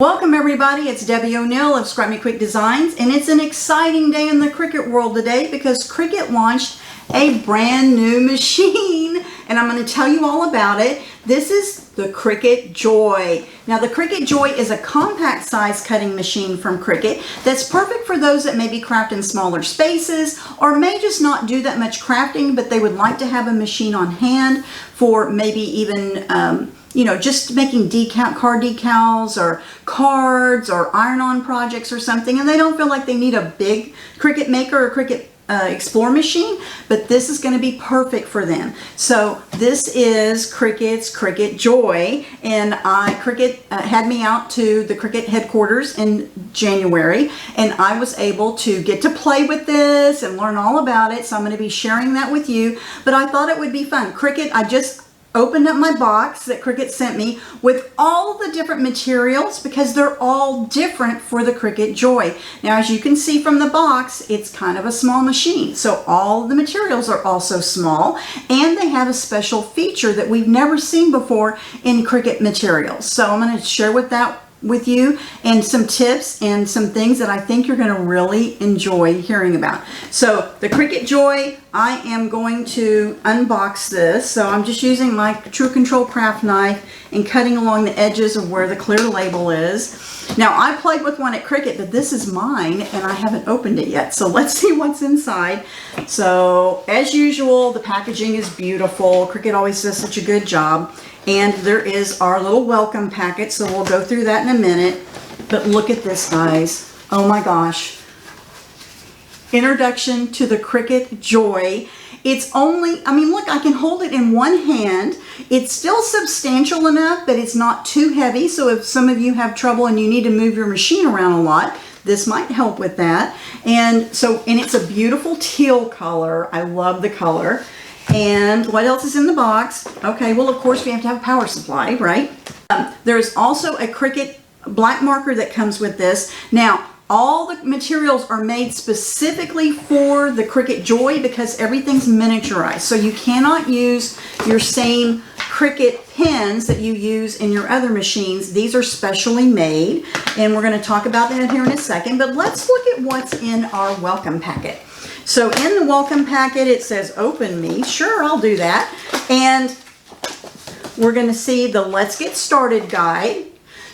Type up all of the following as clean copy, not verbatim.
Welcome everybody, it's Debbie O'Neill of Scrap Me Quick Designs, and it's an exciting day in the Cricut world today because Cricut launched a brand new machine, and I'm going to tell you all about it. This is the Cricut Joy. Now the Cricut Joy is a compact size cutting machine from Cricut that's perfect for those that maybe craft in smaller spaces or may just not do that much crafting, but they would like to have a machine on hand for maybe even just making card decals or cards or iron-on projects or something, and they don't feel like they need a big Cricut Maker or Cricut Explore machine, but this is going to be perfect for them. So this is Cricut's Cricut Joy, and Cricut had me out to the Cricut headquarters in January, and I was able to get to play with this and learn all about it, so I'm going to be sharing that with you. But I thought it would be fun. I just opened up my box that Cricut sent me with all the different materials because they're all different for the Cricut Joy. Now, as you can see from the box, it's kind of a small machine, so all the materials are also small, and they have a special feature that we've never seen before in Cricut materials. So I'm going to share with you and some tips and some things that I think you're going to really enjoy hearing about. So the Cricut Joy, I am going to unbox this. So I'm just using my True Control craft knife and cutting along the edges of where the clear label is. Now I played with one at Cricut, but this is mine and I haven't opened it yet. So let's see what's inside. So as usual, the packaging is beautiful. Cricut always does such a good job. And there is our little welcome packet, so we'll go through that in a minute. But look at this, guys. Oh my gosh. Introduction to the Cricut Joy. It's only, look, I can hold it in one hand. It's still substantial enough, but it's not too heavy. So if some of you have trouble and you need to move your machine around a lot, this might help with that. And it's a beautiful teal color. I love the color. And what else is in the box? Okay, well, of course, we have to have a power supply, right? There's also a Cricut black marker that comes with this. Now, all the materials are made specifically for the Cricut Joy because everything's miniaturized. So you cannot use your same Cricut pens that you use in your other machines. These are specially made, and we're going to talk about that here in a second. But let's look at what's in our welcome packet. So in the welcome packet, it says open me. Sure, I'll do that. And we're going to see the Let's Get Started guide.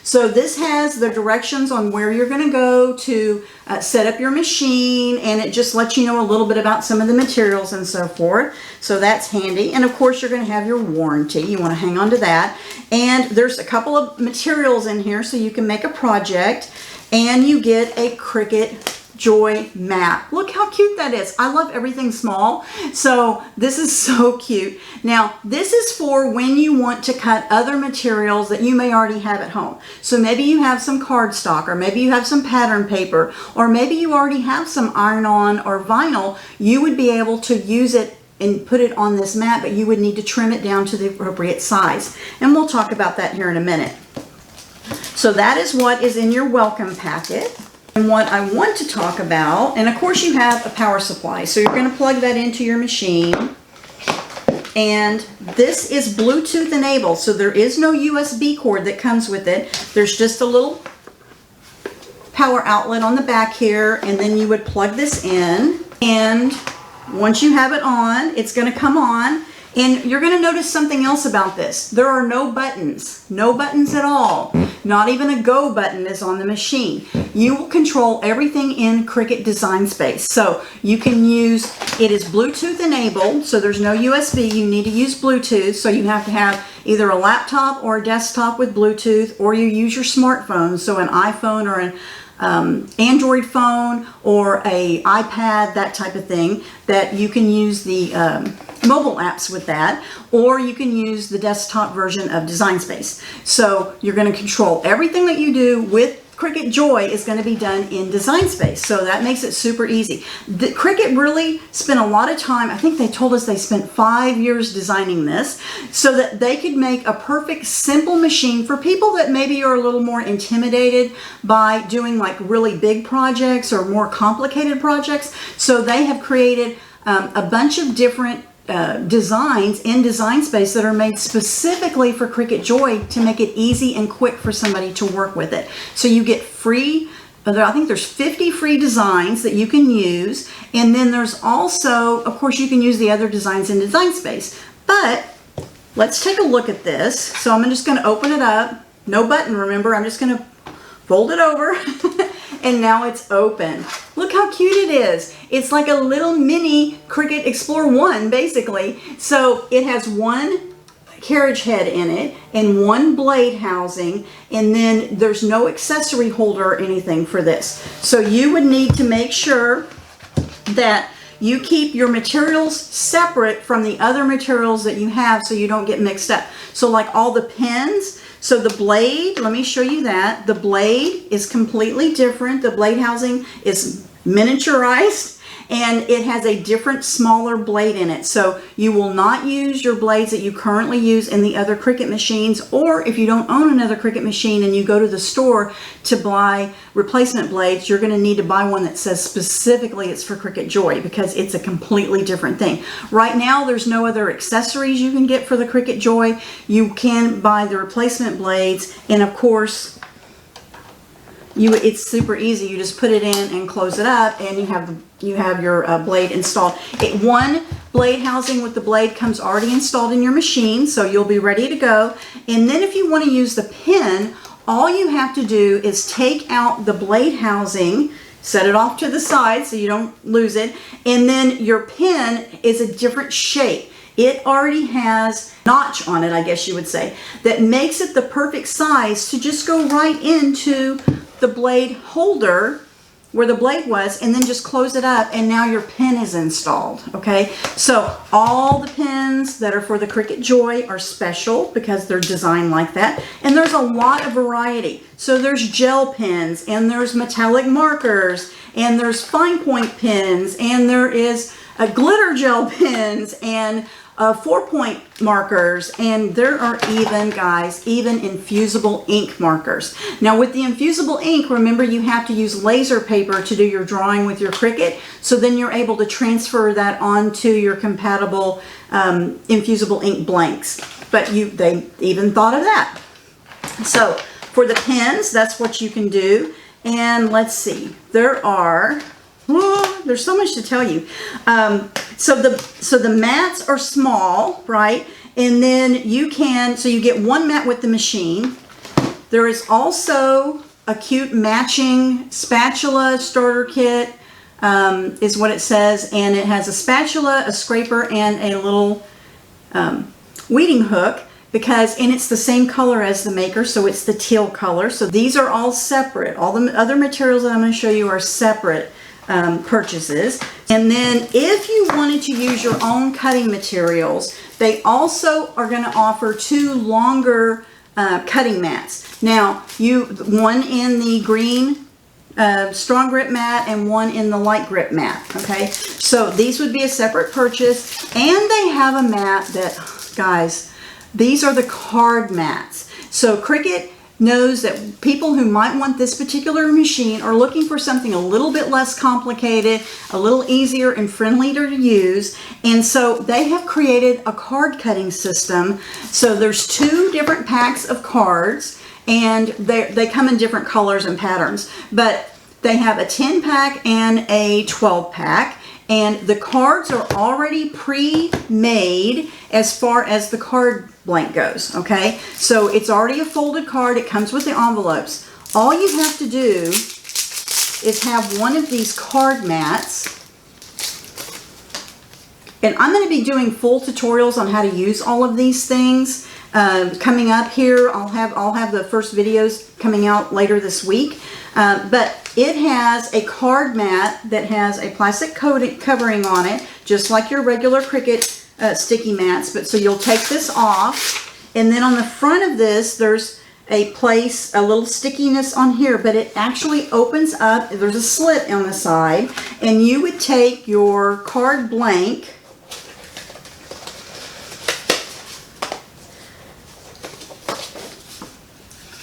So this has the directions on where you're going to go to set up your machine, and it just lets you know a little bit about some of the materials and so forth. So that's handy. And of course, you're going to have your warranty. You want to hang on to that. And there's a couple of materials in here so you can make a project, and you get a Cricut Joy map. Look how cute that is. I love everything small, so this is so cute. Now this is for when you want to cut other materials that you may already have at home. So maybe you have some cardstock, or maybe you have some pattern paper, or maybe you already have some iron-on or vinyl. You would be able to use it and put it on this mat, but you would need to trim it down to the appropriate size, and we'll talk about that here in a minute. So that is what is in your welcome packet. And what I want to talk about, and of course you have a power supply, so you're going to plug that into your machine. And this is Bluetooth enabled, so there is no USB cord that comes with it. There's just a little power outlet on the back here, and then you would plug this in. And once you have it on, it's going to come on. And you're going to notice something else about this. There are no buttons at all. Not even a go button is on the machine. You will control everything in Cricut Design Space. So you can use, it is Bluetooth enabled, so there's no USB. You need to use Bluetooth, so you have to have either a laptop or a desktop with Bluetooth, or you use your smartphone, so an iPhone or an Android phone or a iPad, that type of thing, that you can use the mobile apps with that, or you can use the desktop version of Design Space. So you're going to control everything that you do with Cricut Joy is going to be done in Design Space, so that makes it super easy. The Cricut really spent a lot of time. I think they told us they spent 5 years designing this so that they could make a perfect, simple machine for people that maybe are a little more intimidated by doing like really big projects or more complicated projects. So they have created a bunch of different designs in Design Space that are made specifically for Cricut Joy to make it easy and quick for somebody to work with it. So you get free, I think there's 50 free designs that you can use, and then there's also, of course, you can use the other designs in Design Space. But let's take a look at this. So I'm just going to open it up. No button, remember. I'm just going to fold it over. And now it's open. Look how cute it is. It's like a little mini Cricut Explore 1, basically. So it has one carriage head in it and one blade housing, and then there's no accessory holder or anything for this. So you would need to make sure that you keep your materials separate from the other materials that you have so you don't get mixed up. So like all the pins, so the blade, let me show you that. The blade is completely different. The blade housing is miniaturized, and it has a different, smaller blade in it. So you will not use your blades that you currently use in the other Cricut machines, or if you don't own another Cricut machine and you go to the store to buy replacement blades, you're going to need to buy one that says specifically it's for Cricut Joy, because it's a completely different thing. Right now, there's no other accessories you can get for the Cricut Joy. You can buy the replacement blades, and of course, it's super easy. You just put it in and close it up, and you have your blade installed. One blade housing with the blade comes already installed in your machine, so you'll be ready to go. And then if you want to use the pin, all you have to do is take out the blade housing, set it off to the side so you don't lose it, and then your pin is a different shape. It already has a notch on it, I guess you would say, that makes it the perfect size to just go right into the blade holder where the blade was, and then just close it up, and now your pin is installed. Okay, so all the pins that are for the Cricut Joy are special because they're designed like that, and there's a lot of variety. So there's gel pins, and there's metallic markers, and there's fine point pins, and there is glitter gel pins, and 4-point markers, and there are even, guys, even infusible ink markers. Now with the infusible ink, remember you have to use laser paper to do your drawing with your Cricut, so then you're able to transfer that onto your compatible infusible ink blanks. But they even thought of that. So for the pens, that's what you can do. And let's see, there's so much to tell you. So the mats are small, right? And then you get one mat with the machine. There is also a cute matching spatula starter kit, is what it says. And it has a spatula, a scraper, and a little weeding hook, and it's the same color as the maker, so it's the teal color. So these are all separate. All the other materials that I'm going to show you are separate purchases. And then if you wanted to use your own cutting materials, they also are going to offer 2 longer cutting mats. Now, one in the green strong grip mat and one in the light grip mat. Okay, so these would be a separate purchase, and they have a mat that, guys, these are the card mats. So Cricut knows that people who might want this particular machine are looking for something a little bit less complicated, a little easier and friendlier to use, and so they have created a card cutting system. So there's 2 different packs of cards, and they come in different colors and patterns, but they have a 10 pack and a 12 pack, and the cards are already pre-made as far as the card blank goes. Okay, so it's already a folded card. It comes with the envelopes. All you have to do is have one of these card mats, and I'm going to be doing full tutorials on how to use all of these things coming up here. I'll have the first videos coming out later this week, but it has a card mat that has a plastic covering on it, just like your regular Cricut sticky mats. But so you'll take this off, and then on the front of this there's a little stickiness on here, but it actually opens up. There's a slit on the side, and you would take your card blank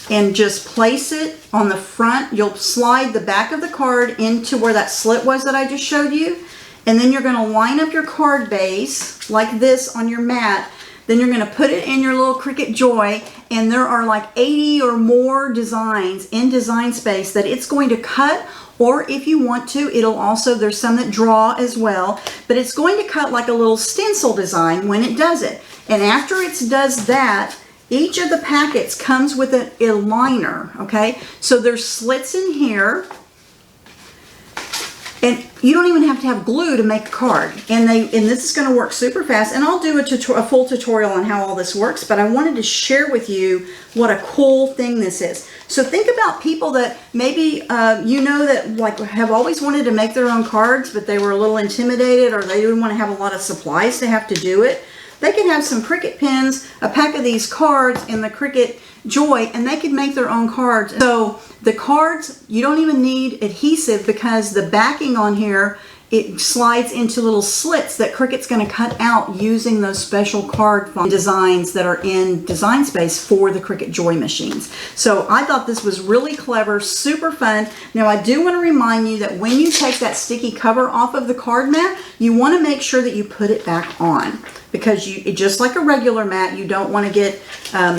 and just place it on the front. You'll slide the back of the card into where that slit was that I just showed you, and then you're going to line up your card base like this on your mat. Then you're going to put it in your little Cricut Joy, and there are like 80 or more designs in Design Space that it's going to cut, or if you want to, it'll also, there's some that draw as well, but it's going to cut like a little stencil design when it does it. And after it does that, each of the packets comes with a liner, okay? So there's slits in here, and you don't even have to have glue to make a card. And this is going to work super fast. And I'll do a full tutorial on how all this works, but I wanted to share with you what a cool thing this is. So think about people that maybe you know that like have always wanted to make their own cards, but they were a little intimidated, or they didn't want to have a lot of supplies to have to do it. They can have some Cricut pins, a pack of these cards in the Cricut Joy, and they could make their own cards. So the cards, you don't even need adhesive because the backing on here, it slides into little slits that Cricut's going to cut out using those special card designs that are in Design Space for the Cricut Joy machines. So I thought this was really clever, super fun. Now I do want to remind you that when you take that sticky cover off of the card mat, you want to make sure that you put it back on, because just like a regular mat, you don't want to get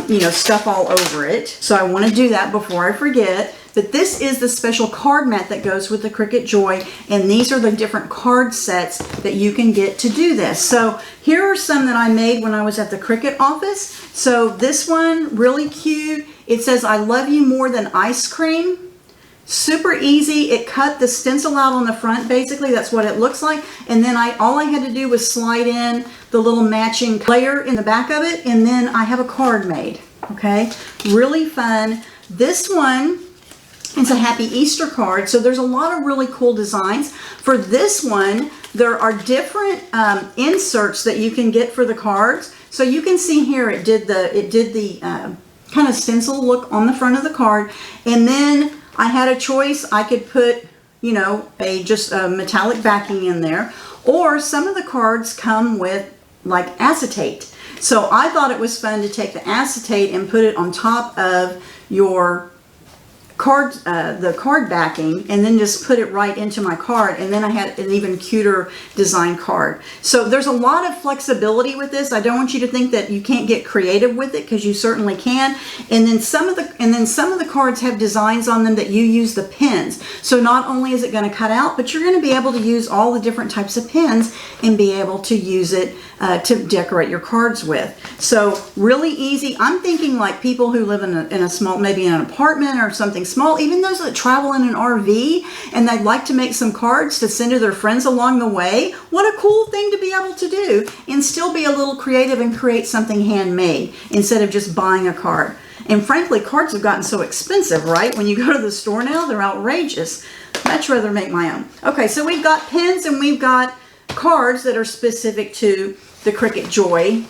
you know, stuff all over it. So I want to do that before I forget. But this is the special card mat that goes with the Cricut Joy, and these are the different card sets that you can get to do this. So here are some that I made when I was at the Cricut office. So this one, really cute. It says, "I love you more than ice cream." Super easy. It cut the stencil out on the front, basically. That's what it looks like. And then all I had to do was slide in the little matching layer in the back of it, and then I have a card made. Okay, really fun. This one, it's a Happy Easter card. So there's a lot of really cool designs. For this one, there are different inserts that you can get for the cards. So you can see here it did the kind of stencil look on the front of the card. And then I had a choice. I could put, you know, just a metallic backing in there. Or some of the cards come with like acetate. So I thought it was fun to take the acetate and put it on top of your card, the card backing, and then just put it right into my card, and then I had an even cuter design card. So there's a lot of flexibility with this. I don't want you to think that you can't get creative with it, because you certainly can. And then some of the cards have designs on them that you use the pins. So not only is it going to cut out, but you're going to be able to use all the different types of pins and be able to use it to decorate your cards with. So really easy. I'm thinking like people who live in a small, maybe in an apartment or something small, even those that travel in an RV and they'd like to make some cards to send to their friends along the way. What a cool thing to be able to do, and still be a little creative and create something handmade instead of just buying a card. And frankly, cards have gotten so expensive, right? When you go to the store now, they're outrageous. Much rather make my own. Okay, so we've got pins and we've got cards that are specific to the Cricut Joy.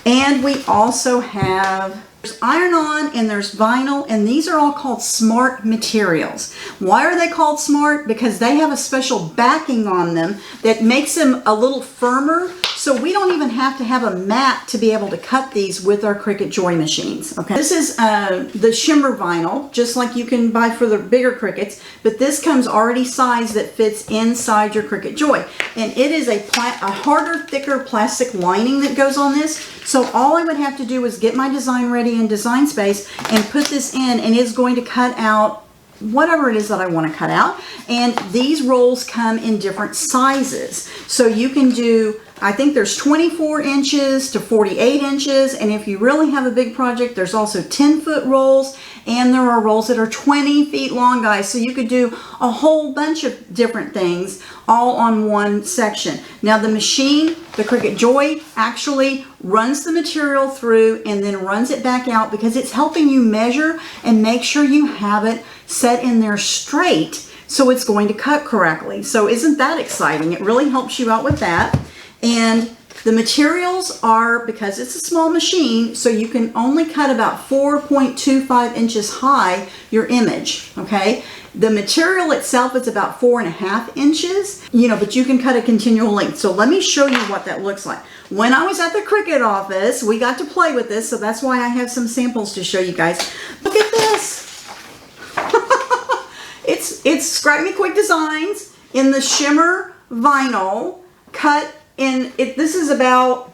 And we also have, there's iron-on and there's vinyl, and these are all called smart materials. Why are they called smart? Because they have a special backing on them that makes them a little firmer, so we don't even have to have a mat to be able to cut these with our Cricut Joy machines. Okay, this is the Shimmer Vinyl, just like you can buy for the bigger Cricuts, but this comes already sized that fits inside your Cricut Joy. And it is a harder, thicker plastic lining that goes on this. So all I would have to do is get my design ready in Design Space and put this in, and it's going to cut out whatever it is that I want to cut out. And these rolls come in different sizes. So you can do, I think there's 24 inches to 48 inches. And if you really have a big project, there's also 10-foot rolls. And there are rolls that are 20 feet long, guys. So you could do a whole bunch of different things all on one section. Now the machine, the Cricut Joy, actually runs the material through and then runs it back out, because it's helping you measure and make sure you have it set in there straight so it's going to cut correctly. So isn't that exciting? It really helps you out with that. And the materials are, because it's a small machine, so you can only cut about 4.25 inches high your image, okay? The material itself is about 4.5 inches, you know, but you can cut a continual length. So let me show you what that looks like. When I was at the Cricut office, we got to play with this, so that's why I have some samples to show you guys. Look at this. It's Scrap Me Quick Designs in the Shimmer vinyl cut in, this is about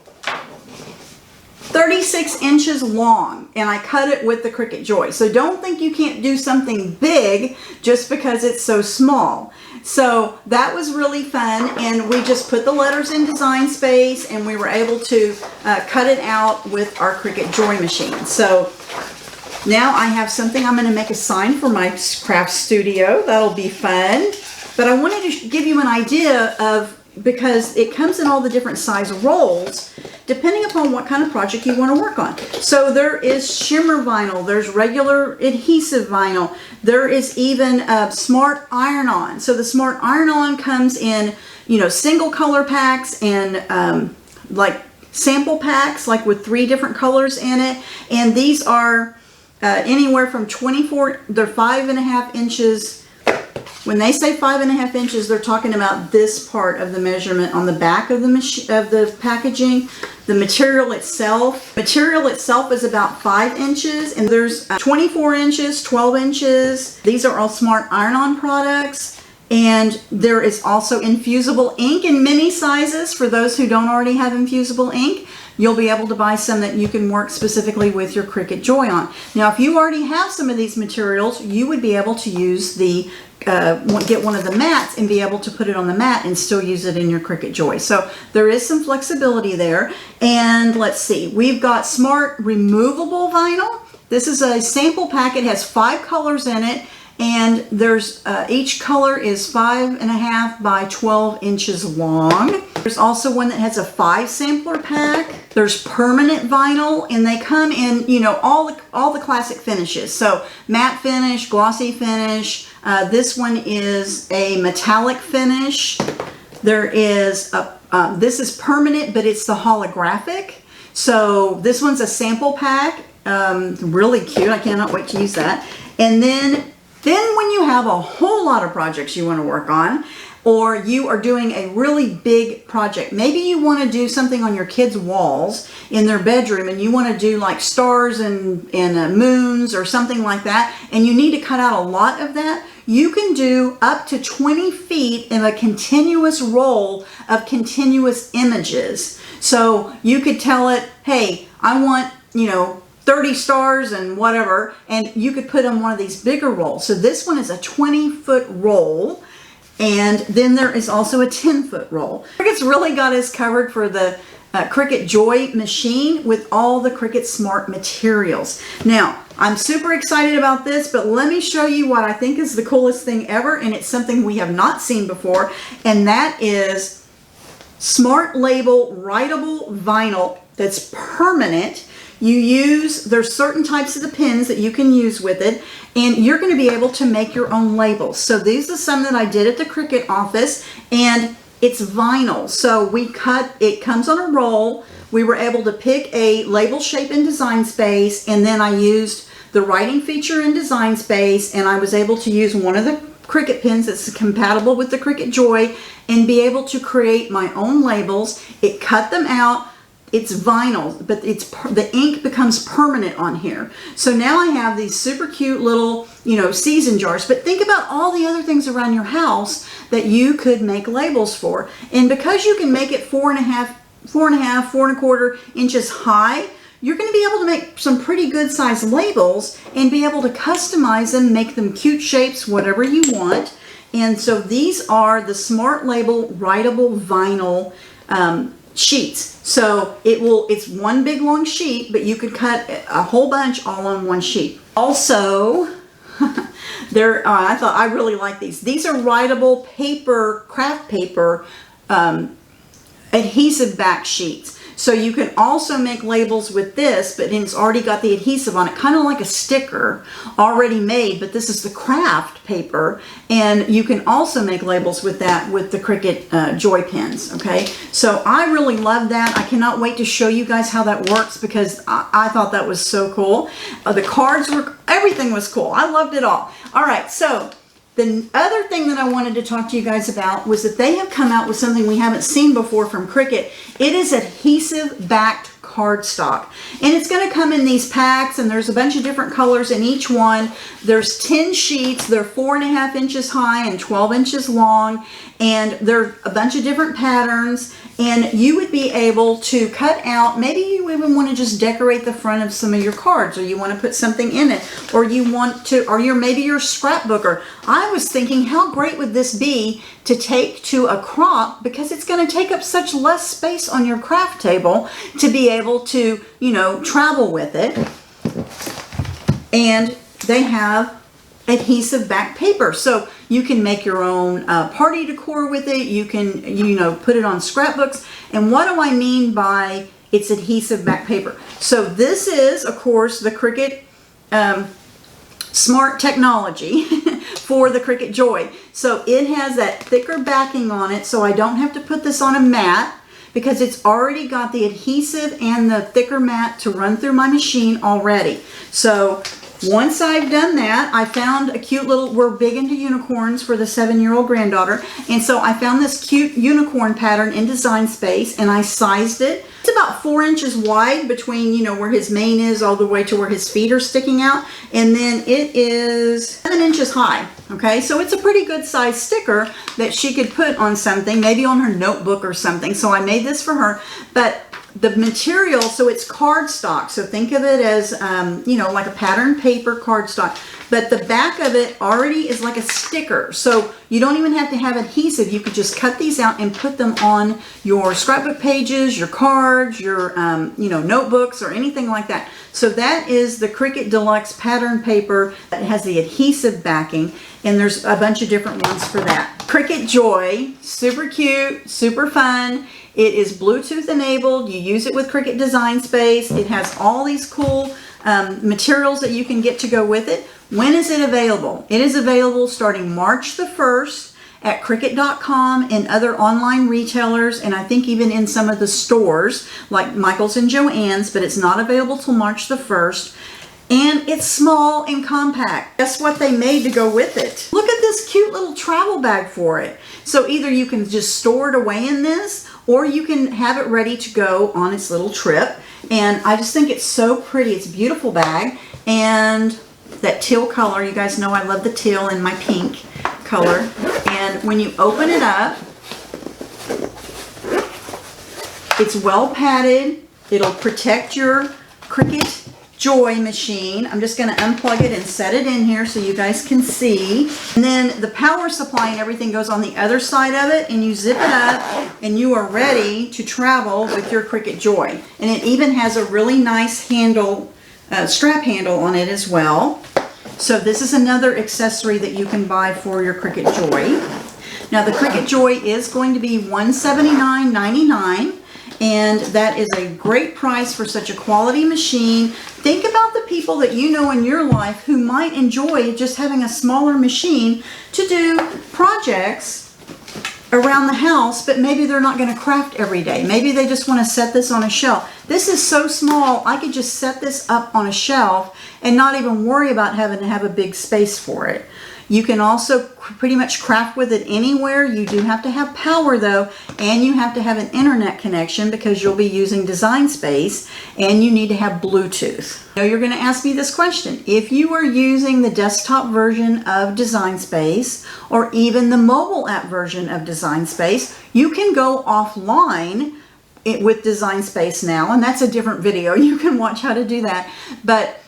36 inches long, and I cut it with the Cricut Joy. So don't think you can't do something big just because it's so small. So that was really fun, and we just put the letters in Design Space, and we were able to cut it out with our Cricut Joy machine. So now I have something. I'm going to make a sign for my craft studio. That'll be fun. But I wanted to give you an idea of, because it comes in all the different size rolls, depending upon what kind of project you want to work on. So there is shimmer vinyl, there's regular adhesive vinyl, there is even smart iron-on. So the smart iron-on comes in, you know, single color packs and like sample packs, like with 3 different colors in it. And these are anywhere from 24, they're 5.5 inches. When they say 5.5 inches, they're talking about this part of the measurement on the back of the packaging. The material itself is about 5 inches, and there's 24 inches, 12 inches. These are all smart iron-on products, and there is also infusible ink in many sizes. For those who don't already have infusible ink, you'll be able to buy some that you can work specifically with your Cricut Joy on. Now, if you already have some of these materials, you would be able to use the get one of the mats and be able to put it on the mat and still use it in your Cricut Joy. So there is some flexibility there. And let's see, we've got smart removable vinyl. This is a sample pack. It has 5 colors in it, and there's each color is 5.5 by 12 inches long. There's also one that has a 5 sampler pack. There's permanent vinyl, and they come in, you know, all the classic finishes. So matte finish, glossy finish. This one is a metallic finish. There is this is permanent, but it's the holographic. So this one's a sample pack. Really cute. I cannot wait to use that. And then when you have a whole lot of projects you want to work on, or you are doing a really big project, maybe you want to do something on your kids' walls in their bedroom, and you want to do like stars and moons or something like that, and you need to cut out a lot of that, you can do up to 20 feet in a continuous roll of continuous images. So you could tell it, hey, I want, you know, 30 stars and whatever, and you could put on one of these bigger rolls. So this one is a 20-foot roll, and then there is also a 10-foot roll. Cricut's really got us covered for the Cricut Joy machine with all the Cricut Smart materials. Now, I'm super excited about this, but let me show you what I think is the coolest thing ever, and it's something we have not seen before, and that is Smart Label writable vinyl that's permanent. There's certain types of the pens that you can use with it, and you're going to be able to make your own labels. So these are some that I did at the Cricut office, and it's vinyl. So it comes on a roll. We were able to pick a label shape in Design Space, and then I used the writing feature in Design Space, and I was able to use one of the Cricut pens that's compatible with the Cricut Joy and be able to create my own labels. It cut them out. It's vinyl, but the ink becomes permanent on here. So now I have these super cute little, you know, season jars. But think about all the other things around your house that you could make labels for. And because you can make it 4.25 inches high, you're going to be able to make some pretty good size labels and be able to customize them, make them cute shapes, whatever you want. And so these are the Smart Label writable vinyl sheets. So it's one big long sheet, but you could cut a whole bunch all on one sheet. Also, I really like these. These are writable paper, craft paper, adhesive back sheets. So you can also make labels with this, but it's already got the adhesive on it, kind of like a sticker already made, but this is the craft paper, and you can also make labels with that with the Cricut Joy pens, okay? So I really love that. I cannot wait to show you guys how that works, because I thought that was so cool. The cards everything was cool. I loved it all. All right, so the other thing that I wanted to talk to you guys about was that they have come out with something we haven't seen before from Cricut. It is adhesive backed cards. cardstock. And it's going to come in these packs, and there's a bunch of different colors in each one. There's 10 sheets. They're 4.5 inches high and 12 inches long, and they're a bunch of different patterns. And you would be able to cut out, maybe you even want to just decorate the front of some of your cards, or you want to put something in it, or you want to, or maybe you're a scrapbooker. I was thinking, how great would this be to take to a crop, because it's going to take up such less space on your craft table to be able to, you know, travel with it. And they have adhesive back paper, so you can make your own party decor with it. You can, you know, put it on scrapbooks. And what do I mean by it's adhesive back paper? So this is, of course, the Cricut smart technology for the Cricut Joy. So it has that thicker backing on it, so I don't have to put this on a mat, because it's already got the adhesive and the thicker mat to run through my machine already. So once I've done that, I found a cute little, we're big into unicorns for the 7-year-old granddaughter, and so I found this cute unicorn pattern in Design Space, and I sized it. It's about 4 inches wide between, you know, where his mane is all the way to where his feet are sticking out, and then it is 7 inches high. Okay, so it's a pretty good size sticker that she could put on something, maybe on her notebook or something. So I made this for her, but the material, so it's cardstock. So think of it as, you know, like a patterned paper cardstock. But the back of it already is like a sticker. So you don't even have to have adhesive. You could just cut these out and put them on your scrapbook pages, your cards, your, you know, notebooks, or anything like that. So that is the Cricut Deluxe pattern paper that has the adhesive backing. And there's a bunch of different ones for that. Cricut Joy, super cute, super fun. It is Bluetooth enabled. You use it with Cricut Design Space. It has all these cool materials that you can get to go with it. When is it available? It is available starting March the 1st at Cricut.com and other online retailers, and I think even in some of the stores like Michael's and Joann's, but it's not available till March the 1st. And it's small and compact. Guess what they made to go with it? Look at this cute little travel bag for it. So either you can just store it away in this, or you can have it ready to go on its little trip. And I just think it's so pretty. It's a beautiful bag. And that teal color, you guys know I love the teal and my pink color. And when you open it up, it's well padded. It'll protect your Cricut Joy machine. I'm just going to unplug it and set it in here so you guys can see. And then the power supply and everything goes on the other side of it, and you zip it up and you are ready to travel with your Cricut Joy. And it even has a really nice handle, strap handle on it as well. So this is another accessory that you can buy for your Cricut Joy. Now the Cricut Joy is going to be $179.99. And that is a great price for such a quality machine. Think about the people that you know in your life who might enjoy just having a smaller machine to do projects around the house, but maybe they're not going to craft every day. Maybe they just want to set this on a shelf. This is so small, I could just set this up on a shelf and not even worry about having to have a big space for it. You can also pretty much craft with it anywhere. You do have to have power though, and you have to have an internet connection because you'll be using Design Space, and you need to have Bluetooth. Now you're going to ask me this question. If you are using the desktop version of Design Space or even the mobile app version of Design Space, you can go offline with Design Space now, and that's a different video. You can watch how to do that. But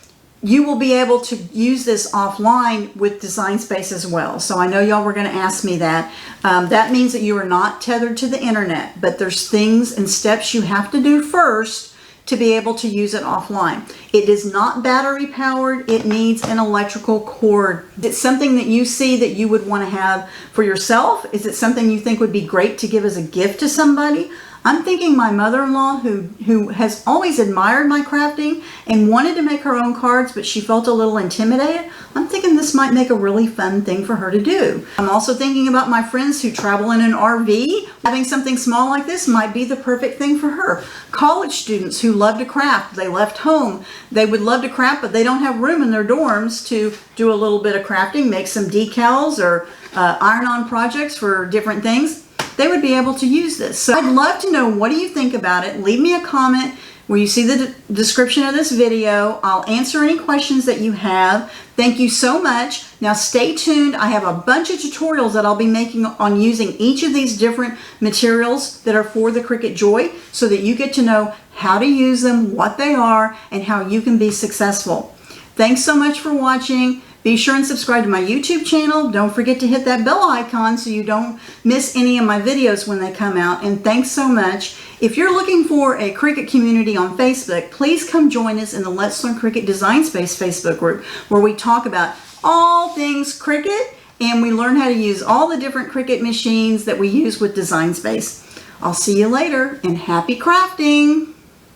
you will be able to use this offline with Design Space as well. So I know y'all were going to ask me that. That means that you are not tethered to the internet, but there's things and steps you have to do first to be able to use it offline. It is not battery powered. It needs an electrical cord. Is it something that you see that you would want to have for yourself? Is it something you think would be great to give as a gift to somebody? I'm thinking my mother-in-law, who has always admired my crafting and wanted to make her own cards, but she felt a little intimidated. I'm thinking this might make a really fun thing for her to do. I'm also thinking about my friends who travel in an RV. Having something small like this might be the perfect thing for her. College students who love to craft. They left home. They would love to craft, but they don't have room in their dorms to do a little bit of crafting, make some decals or iron-on projects for different things. They would be able to use this. So I'd love to know, what do you think about it? Leave me a comment where you see the description of this video. I'll answer any questions that you have. Thank you so much. Now stay tuned. I have a bunch of tutorials that I'll be making on using each of these different materials that are for the Cricut Joy, so that you get to know how to use them, what they are, and how you can be successful. Thanks so much for watching. Be sure and subscribe to my YouTube channel. Don't forget to hit that bell icon so you don't miss any of my videos when they come out. And thanks so much. If you're looking for a Cricut community on Facebook, please come join us in the Let's Learn Cricut Design Space Facebook group, where we talk about all things Cricut and we learn how to use all the different Cricut machines that we use with Design Space. I'll see you later, and happy crafting!